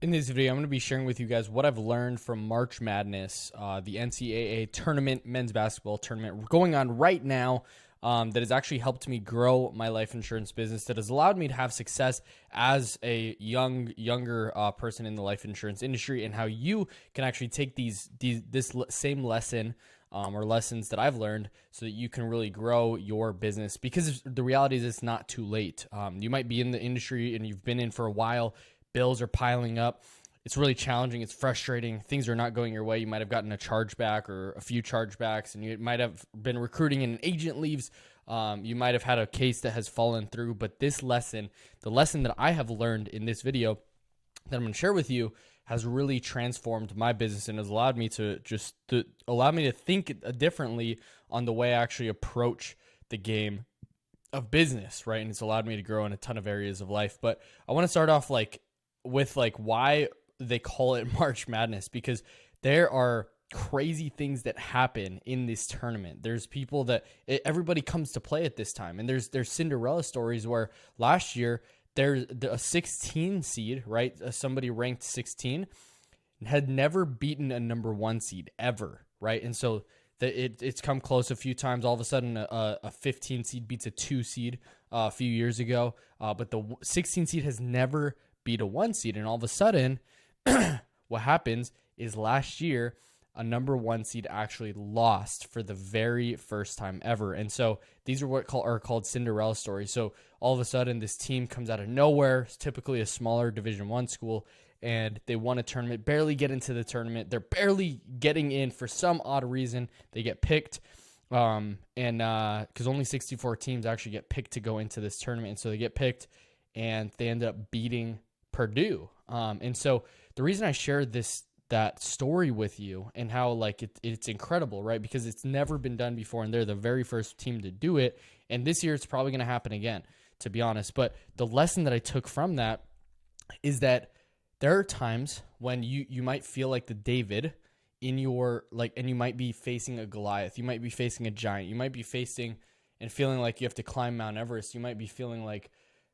In this video, I'm going to be sharing with you guys what I've learned from March Madness, the NCAA tournament, men's basketball tournament going on right now, that has actually helped me grow my life insurance business, that has allowed me to have success as a younger person in the life insurance industry, and how you can actually take this same lesson or lessons that I've learned so that you can really grow your business, because the reality is it's not too late. You might be in the industry and you've been in for a while. Bills are piling up. It's really challenging. It's frustrating. Things are not going your way. You might have gotten a chargeback or a few chargebacks, and you might have been recruiting and an agent leaves. You might have had a case that has fallen through. But this lesson, the lesson that I have learned in this video that I'm going to share with you, has really transformed my business and has allowed me to think differently on the way I actually approach the game of business, right? And it's allowed me to grow in a ton of areas of life. But I want to start off with why they call it March Madness, because there are crazy things that happen in this tournament. There's people that everybody comes to play at this time, and there's Cinderella stories where last year there's a 16 seed, right? Somebody ranked 16 had never beaten a number 1 seed ever, right? And so it's come close a few times. All of a sudden, a 15 seed beats a 2 seed a few years ago, but the 16 seed has never beat a 1 seed. And all of a sudden, what happens is last year, a number 1 seed actually lost for the very first time ever. And so these are what are called Cinderella stories. So all of a sudden, this team comes out of nowhere. It's typically a smaller Division I school, and they won a tournament, barely get into the tournament. They're barely getting in for some odd reason. They get picked, and because only 64 teams actually get picked to go into this tournament. And so they get picked, and they end up beating Purdue. And so the reason I shared that story with you and how it's incredible, right? Because it's never been done before, and they're the very first team to do it. And this year it's probably going to happen again, to be honest. But the lesson that I took from that is that there are times when you might feel like the David in your and you might be facing a Goliath. You might be facing a giant. You might be facing and feeling like you have to climb Mount Everest. You might be feeling like,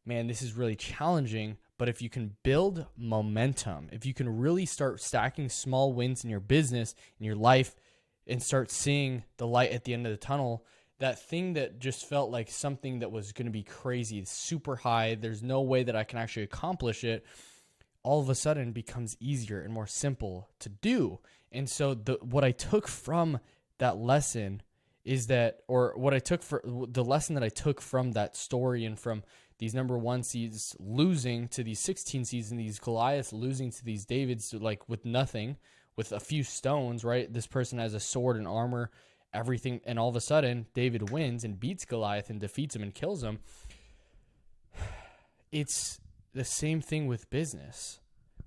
man, this is really challenging. But if you can build momentum, if you can really start stacking small wins in your business, in your life, and start seeing the light at the end of the tunnel, that thing that just felt like something that was going to be crazy, super high, there's no way that I can actually accomplish it, all of a sudden becomes easier and more simple to do. And so what I took from that lesson is that, or what I took for the lesson that I took from that story and from these number 1 seeds losing to these 16 seeds and these Goliaths losing to these Davids with nothing, with a few stones, right? This person has a sword and armor, everything, and all of a sudden David wins and beats Goliath and defeats him and kills him. It's the same thing with business,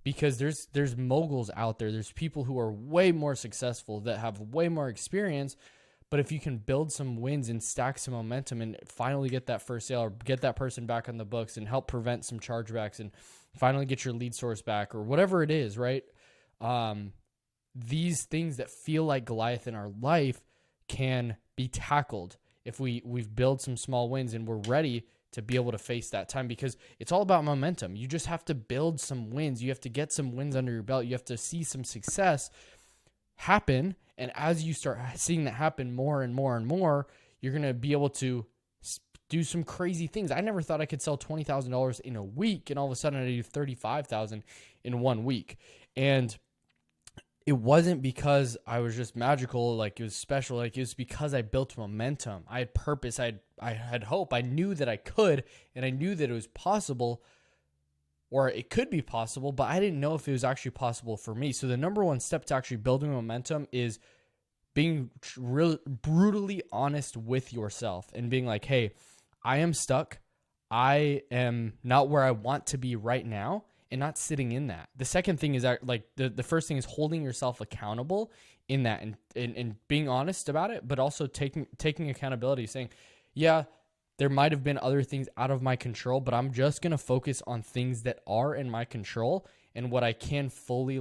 because there's moguls out there. There's people who are way more successful, that have way more experience. But if you can build some wins and stack some momentum and finally get that first sale or get that person back on the books and help prevent some chargebacks and finally get your lead source back or whatever it is, right? These things that feel like Goliath in our life can be tackled if we've built some small wins and we're ready to be able to face that time, because it's all about momentum. You just have to build some wins. You have to get some wins under your belt. You have to see some success happen. And as you start seeing that happen more and more and more, you're going to be able to do some crazy things. I never thought I could sell $20,000 in a week, and all of a sudden I do $35,000 in 1 week. And it wasn't because I was just magical, like it was special. Like it was because I built momentum. I had purpose. I had hope. I knew that I could, and I knew that it was possible, or it could be possible, but I didn't know if it was actually possible for me. So the number 1 step to actually building momentum is being really brutally honest with yourself and being like, hey, I am stuck. I am not where I want to be right now, and not sitting in that. The second thing is that, the first thing is holding yourself accountable in that and being honest about it, but also taking accountability, saying, yeah, there might have been other things out of my control, but I'm just going to focus on things that are in my control and what I can fully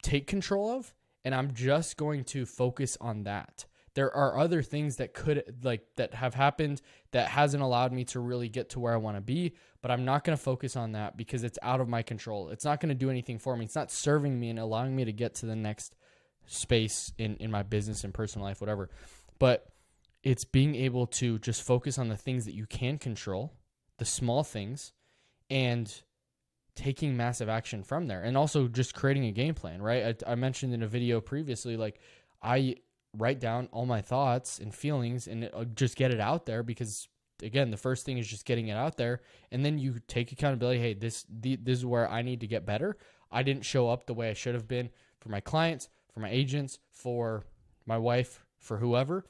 take control of. And I'm just going to focus on that. there are other things that that have happened that hasn't allowed me to really get to where I want to be, but I'm not going to focus on that because it's out of my control. It's not going to do anything for me. It's not serving me and allowing me to get to the next space in my business and personal life, whatever. But it's being able to just focus on the things that you can control, the small things, and taking massive action from there. And also just creating a game plan, right? I mentioned in a video previously, like I write down all my thoughts and feelings and just get it out there because, again, the first thing is just getting it out there. And then you take accountability. Hey, this is where I need to get better. I didn't show up the way I should have been for my clients, for my agents, for my wife, for whoever.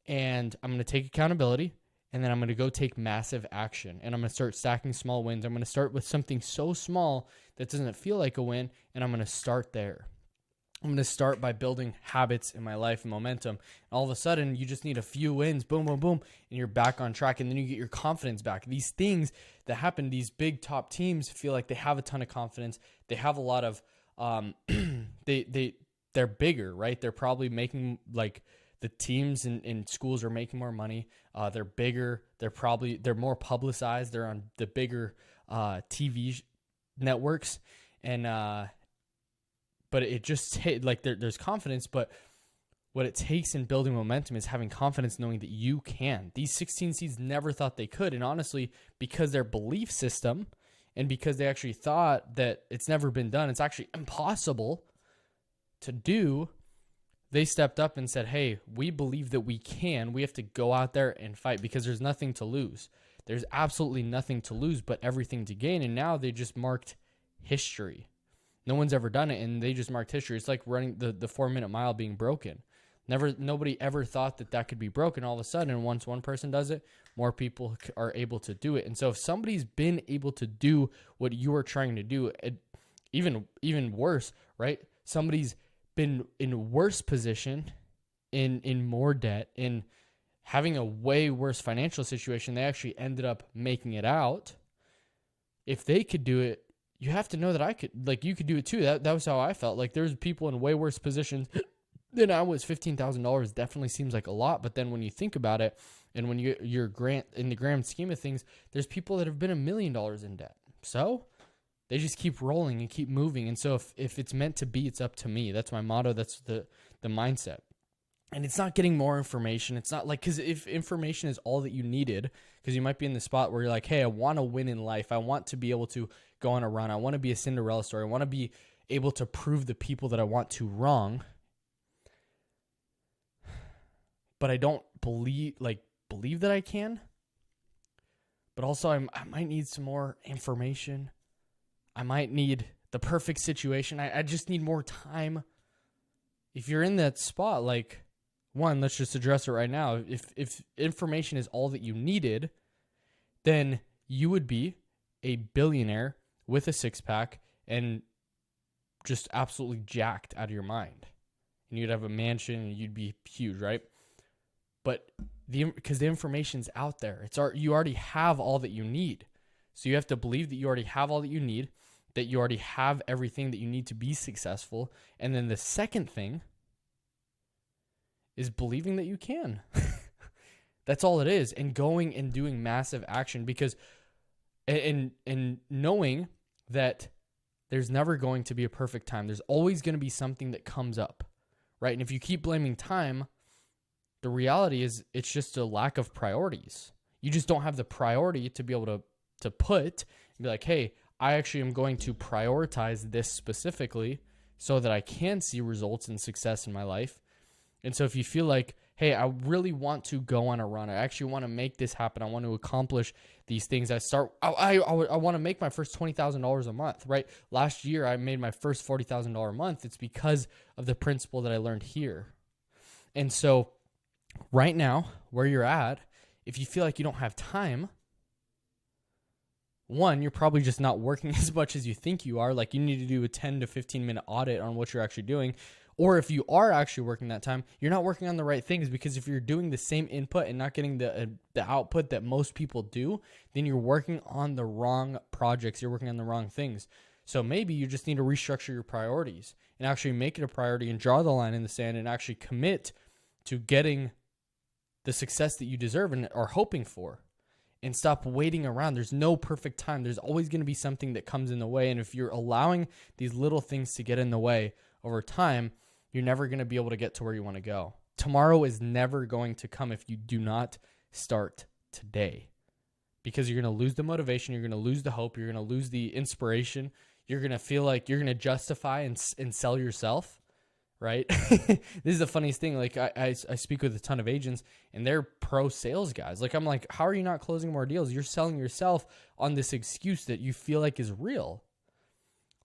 And I'm going to take accountability, and then I'm going to go take massive action, and I'm going to start stacking small wins. I'm going to start with something so small that doesn't feel like a win, and I'm going to start there. I'm going to start by building habits in my life and momentum. All of a sudden, you just need a few wins, boom, boom, boom, and you're back on track, and then you get your confidence back. These things that happen, these big top teams feel like they have a ton of confidence. They have a lot of, they're bigger, right? They're probably making like, the teams in schools are making more money. They're bigger. They're more publicized. They're on the bigger TV networks. And but it just like there's confidence. But what it takes in building momentum is having confidence, knowing that you can. These 16 seeds never thought they could, and honestly, because their belief system and because they actually thought that it's never been done, it's actually impossible to do. They stepped up and said, hey, we believe that we can. We have to go out there and fight because there's nothing to lose. There's absolutely nothing to lose but everything to gain. And now they just marked history. No one's ever done it, and they just marked history. It's like running the 4-minute mile being broken. Nobody ever thought that could be broken. All of a sudden, once one person does it, more people are able to do it. And so if somebody's been able to do what you are trying to do, even worse, right? Somebody's been in a worse position, in more debt, in having a way worse financial situation. They actually ended up making it out. If they could do it, you have to know that you could do it too. That was how I felt. Like there's people in way worse positions than I was. $15,000 definitely seems like a lot, but then when you think about it, and when you're in the grand scheme of things, there's people that have been $1 million in debt. So they just keep rolling and keep moving. And so if it's meant to be, it's up to me. That's my motto. That's the mindset. And it's not getting more information. It's not like, because if information is all that you needed, because you might be in the spot where you're like, hey, I want to win in life. I want to be able to go on a run. I want to be a Cinderella story. I want to be able to prove the people that I want to wrong. But I don't believe that I can. But also I might need some more information. I might need the perfect situation. I just need more time. If you're in that spot, like, one, let's just address it right now. If information is all that you needed, then you would be a billionaire with a six-pack and just absolutely jacked out of your mind. And you'd have a mansion and you'd be huge, right? But because the information's out there. You already have all that you need. So you have to believe that you already have all that you need, that you already have everything that you need to be successful. And then the second thing is believing that you can. That's all it is. And going and doing massive action, because and knowing that there's never going to be a perfect time. There's always going to be something that comes up, right? And if you keep blaming time, the reality is it's just a lack of priorities. You just don't have the priority to be able to put and be like, hey, I actually am going to prioritize this specifically so that I can see results and success in my life. And so if you feel like, hey, I really want to go on a run, I actually want to make this happen, I want to accomplish these things, I want to make my first $20,000 a month, right? Last year, I made my first $40,000 a month. It's because of the principle that I learned here. And so right now, where you're at, if you feel like you don't have time, one, you're probably just not working as much as you think you are. Like, you need to do a 10 to 15 minute audit on what you're actually doing. Or if you are actually working that time, you're not working on the right things, because if you're doing the same input and not getting the output that most people do, then you're working on the wrong projects. You're working on the wrong things. So maybe you just need to restructure your priorities and actually make it a priority and draw the line in the sand and actually commit to getting the success that you deserve and are hoping for. And stop waiting around. There's no perfect time. There's always going to be something that comes in the way. And if you're allowing these little things to get in the way over time, you're never going to be able to get to where you want to go. Tomorrow is never going to come if you do not start today, because you're going to lose the motivation. You're going to lose the hope. You're going to lose the inspiration. You're going to feel like you're going to justify and sell yourself. Right? This is the funniest thing. Like I speak with a ton of agents and they're pro sales guys. Like I'm like, how are you not closing more deals? You're selling yourself on this excuse that you feel like is real.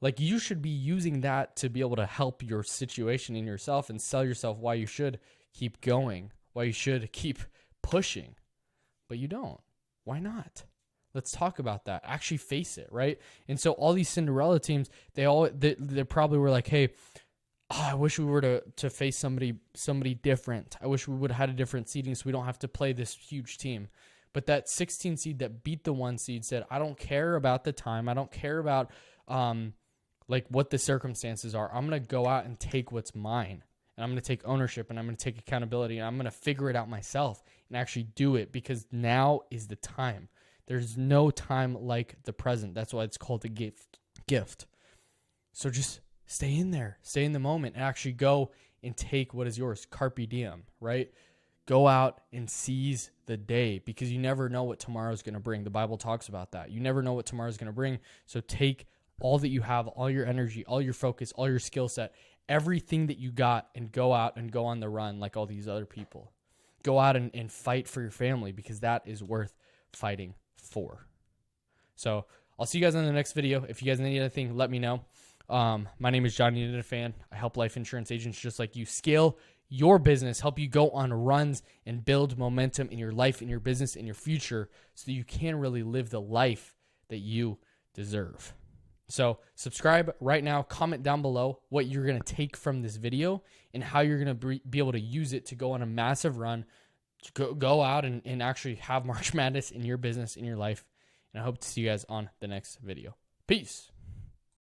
Like you should be using that to be able to help your situation in yourself and sell yourself why you should keep going, why you should keep pushing, but you don't. Why not? Let's talk about that. Actually face it, right? And so all these Cinderella teams, they probably were like, hey, I wish we were to face somebody different. I wish we would have had a different seeding so we don't have to play this huge team. But that 16 seed that beat the 1 seed said, I don't care about the time. I don't care about like what the circumstances are. I'm going to go out and take what's mine. And I'm going to take ownership and I'm going to take accountability and I'm going to figure it out myself and actually do it, because now is the time. There's no time like the present. That's why it's called a gift. So just stay in there, stay in the moment, and actually go and take what is yours. Carpe diem, right? Go out and seize the day, because you never know what tomorrow is going to bring. The Bible talks about that. You never know what tomorrow is going to bring. So take all that you have, all your energy, all your focus, all your skill set, everything that you got, and go out and go on the run like all these other people. Go out and fight for your family, because that is worth fighting for. So I'll see you guys in the next video. If you guys need anything, let me know. My name is Johnny Nitafan. I help life insurance agents just like you scale your business, help you go on runs and build momentum in your life, in your business, in your future, so that you can really live the life that you deserve. So subscribe right now, comment down below what you're going to take from this video and how you're going to be able to use it to go on a massive run, to go out and actually have March Madness in your business, in your life. And I hope to see you guys on the next video. Peace.